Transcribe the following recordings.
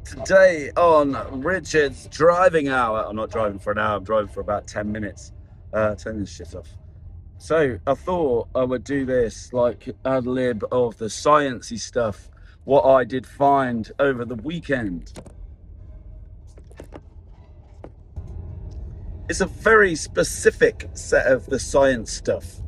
Today on Richard's driving hour, I'm not driving for an hour, I'm driving for about 10 minutes. Turn this shit off. So I thought I would do this like ad lib of the sciencey stuff, what I did find over the weekend. It's a very specific set of the science stuff.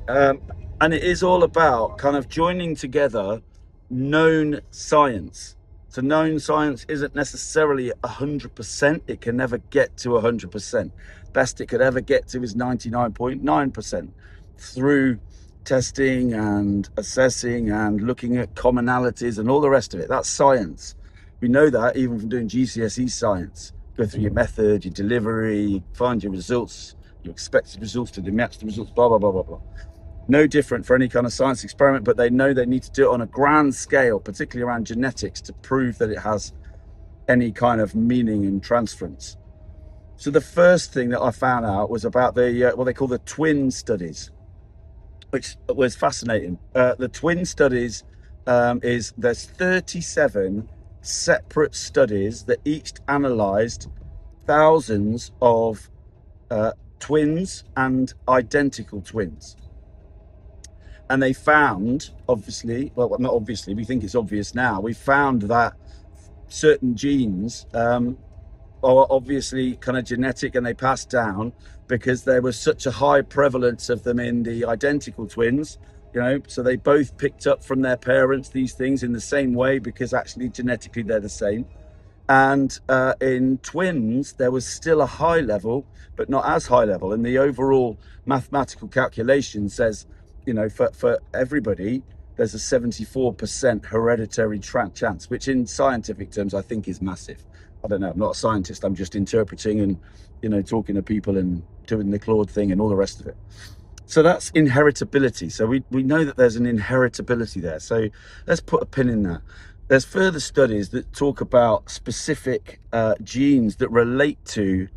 Um, and it is all about kind of joining together known science. So known science isn't necessarily 100%. It can never get to 100%. Best it could ever get to is 99.9% through testing and assessing and looking at commonalities and all the rest of it. That's science. We know that even from doing GCSE science. Go through your method, your delivery, find your results, your expected results to match the results, blah, blah, blah, blah, blah. No different for any kind of science experiment, but they know they need to do it on a grand scale, particularly around genetics, to prove that it has any kind of meaning and transference. So the first thing that I found out was about the what they call the twin studies, which was fascinating. The twin studies there's 37 separate studies that each analysed thousands of twins and identical twins. And they found, obviously, well, not obviously, we think it's obvious now, we found that certain genes are obviously kind of genetic and they pass down because there was such a high prevalence of them in the identical twins, so they both picked up from their parents these things in the same way because actually genetically they're the same. And in twins, there was still a high level, but not as high level. And the overall mathematical calculation says, for everybody, there's a 74% hereditary chance, which in scientific terms, I think is massive. I don't know, I'm not a scientist, I'm just interpreting and, talking to people and doing the Claude thing and all the rest of it. So that's inheritability. So we know that there's an inheritability there. So let's put a pin in that. There's further studies that talk about specific genes that relate to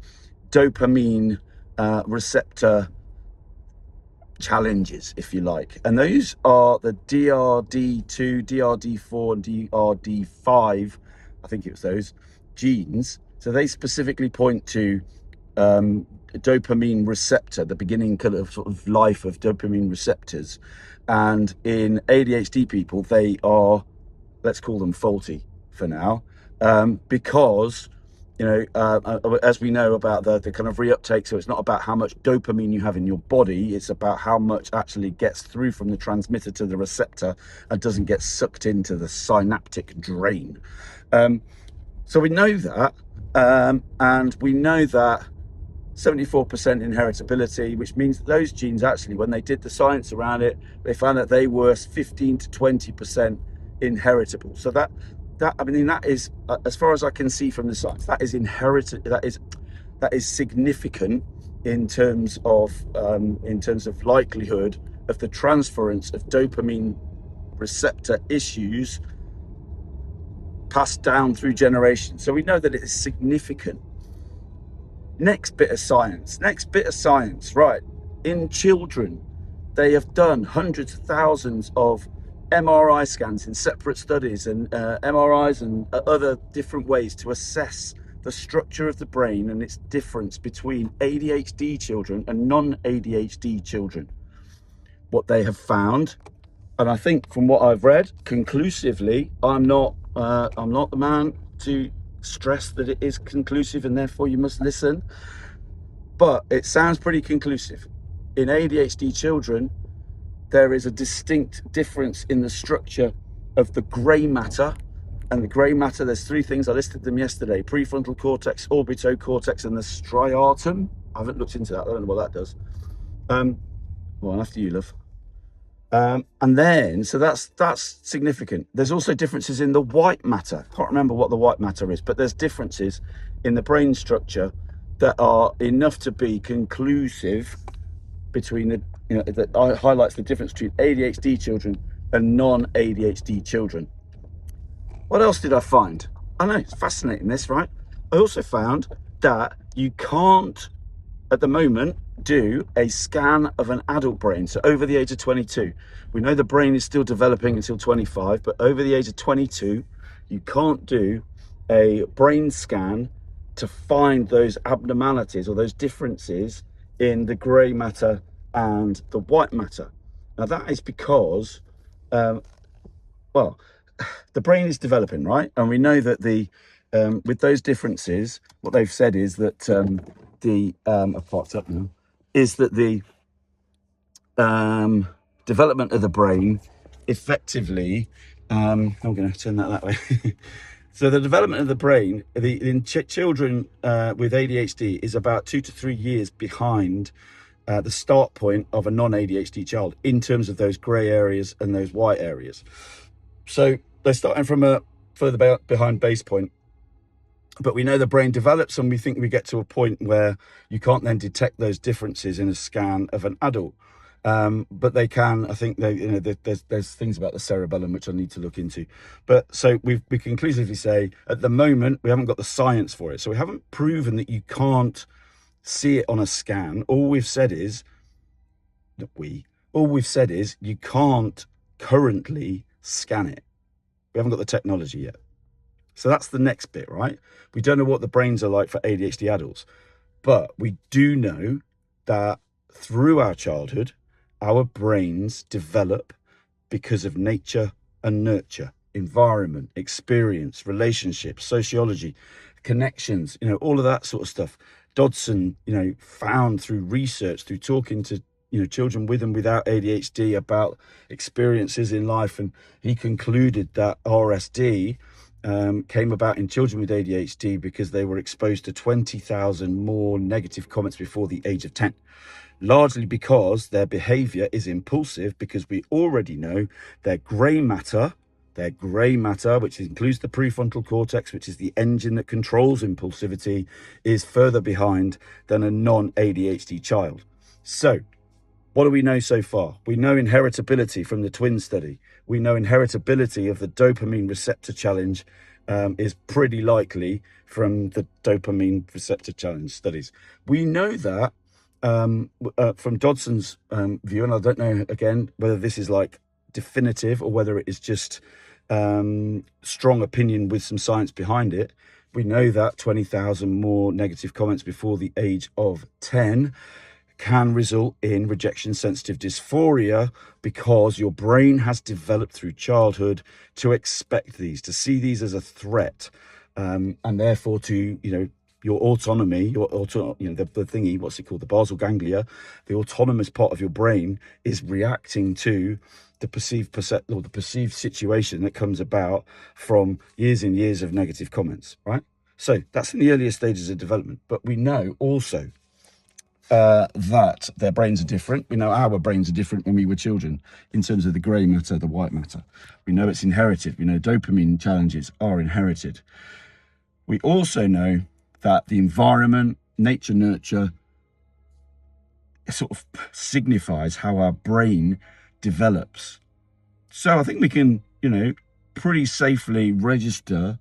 dopamine receptor challenges, if you like, and those are the DRD2, DRD4 and DRD5. I think it was those genes. So they specifically point to dopamine receptor, the beginning kind of sort of life of dopamine receptors. And in ADHD people, they are, let's call them faulty for now, because as we know about the kind of reuptake, so it's not about how much dopamine you have in your body, it's about how much actually gets through from the transmitter to the receptor and doesn't get sucked into the synaptic drain. So we know that, and we know that 74% inheritability, which means that those genes actually, when they did the science around it, they found that they were 15 to 20% inheritable. So that is, as far as I can see from the science, that is inherited. That is significant in terms of likelihood of the transference of dopamine receptor issues passed down through generations. So we know that it is significant. Next bit of science, right? In children, they have done hundreds of thousands of MRI scans in separate studies and MRIs and other different ways to assess the structure of the brain and its difference between ADHD children and non-ADHD children. What they have found, and I think from what I've read, conclusively, I'm not the man to stress that it is conclusive and therefore you must listen, but it sounds pretty conclusive. In ADHD children, there is a distinct difference in the structure of the grey matter. And the grey matter, there's three things, I listed them yesterday: prefrontal cortex, orbitocortex, and the striatum. I haven't looked into that, I don't know what that does. Well, after you, love. And then, so that's significant. There's also differences in the white matter. I can't remember what the white matter is, but there's differences in the brain structure that are enough to be conclusive between that highlights the difference between ADHD children and non-ADHD children. What else did I find? I know, it's fascinating this, right? I also found that you can't, at the moment, do a scan of an adult brain. So over the age of 22, we know the brain is still developing until 25, but over the age of 22, you can't do a brain scan to find those abnormalities or those differences in the grey matter and the white matter. Now that is because, well, the brain is developing, right? And we know that with those differences, what they've said is that I've popped up now, is that the development of the brain effectively, I'm going to turn that way. So the development of the brain in children with ADHD is about 2 to 3 years behind the start point of a non-ADHD child in terms of those grey areas and those white areas. So they're starting from a further behind base point, but we know the brain develops, and we think we get to a point where you can't then detect those differences in a scan of an adult. But they can. I think there's things about the cerebellum which I need to look into. But so we conclusively say at the moment we haven't got the science for it, so we haven't proven that you can't see it on a scan. All we've said is you can't currently scan it. We haven't got the technology yet. So that's the next bit, right? We don't know what the brains are like for ADHD adults, but we do know that through our childhood, our brains develop because of nature and nurture, environment, experience, relationships, sociology, connections, all of that sort of stuff. Dodson, found through research, through talking to, children with and without ADHD about experiences in life. And he concluded that RSD came about in children with ADHD because they were exposed to 20,000 more negative comments before the age of 10. Largely because their behavior is impulsive, because we already know their grey matter, which includes the prefrontal cortex, which is the engine that controls impulsivity, is further behind than a non-ADHD child. So what do we know so far? We know inheritability from the twin study. We know inheritability of the dopamine receptor challenge is pretty likely from the dopamine receptor challenge studies. We know that from Dodson's view, and I don't know, again, whether this is like definitive or whether it is just strong opinion with some science behind it. We know that 20,000 more negative comments before the age of 10 can result in rejection sensitive dysphoria, because your brain has developed through childhood to expect these, to see these as a threat, and therefore to, your autonomy, the thingy, what's it called, the basal ganglia, the autonomous part of your brain is reacting to the perceived situation that comes about from years and years of negative comments, right? So that's in the earlier stages of development. But we know also that their brains are different. We know our brains are different when we were children in terms of the grey matter, the white matter. We know it's inherited. We know dopamine challenges are inherited. We also know that the environment, nature, nurture, sort of signifies how our brain develops. So I think we can, pretty safely register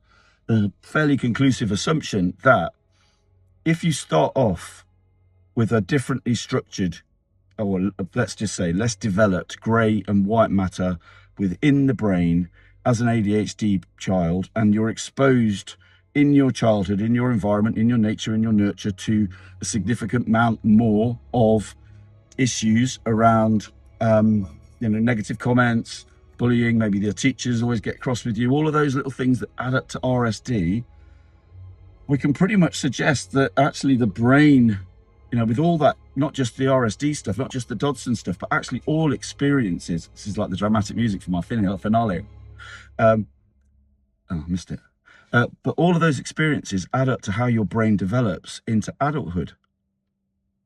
a fairly conclusive assumption that if you start off with a differently structured, or let's just say less developed grey and white matter within the brain as an ADHD child, and you're exposed in your childhood, in your environment, in your nature, in your nurture, to a significant amount more of issues around, negative comments, bullying, maybe the teachers always get cross with you, all of those little things that add up to RSD, we can pretty much suggest that actually the brain, with all that, not just the RSD stuff, not just the Dodson stuff, but actually all experiences, this is like the dramatic music for my finale. I missed it. But all of those experiences add up to how your brain develops into adulthood.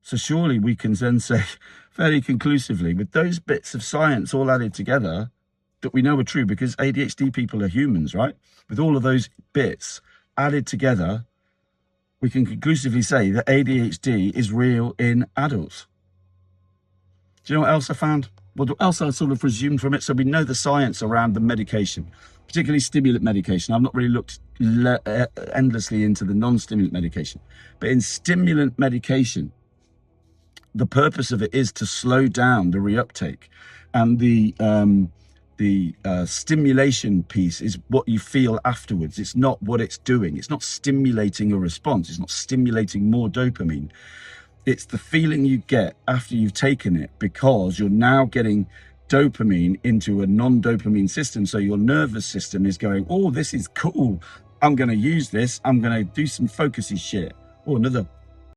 So surely we can then say fairly conclusively, with those bits of science all added together, that we know are true, because ADHD people are humans, right? With all of those bits added together, we can conclusively say that ADHD is real in adults. Do you know what else I found? What else I sort of presumed from it? So we know the science around the medication, particularly stimulant medication. I've not really looked endlessly into the non-stimulant medication, but in stimulant medication, the purpose of it is to slow down the reuptake and the stimulation piece is what you feel afterwards. It's not what it's doing. It's not stimulating a response. It's not stimulating more dopamine. It's the feeling you get after you've taken it, because you're now getting dopamine into a non-dopamine system. So your nervous system is going, oh, this is cool. I'm going to use this. I'm going to do some focusy shit. Oh, another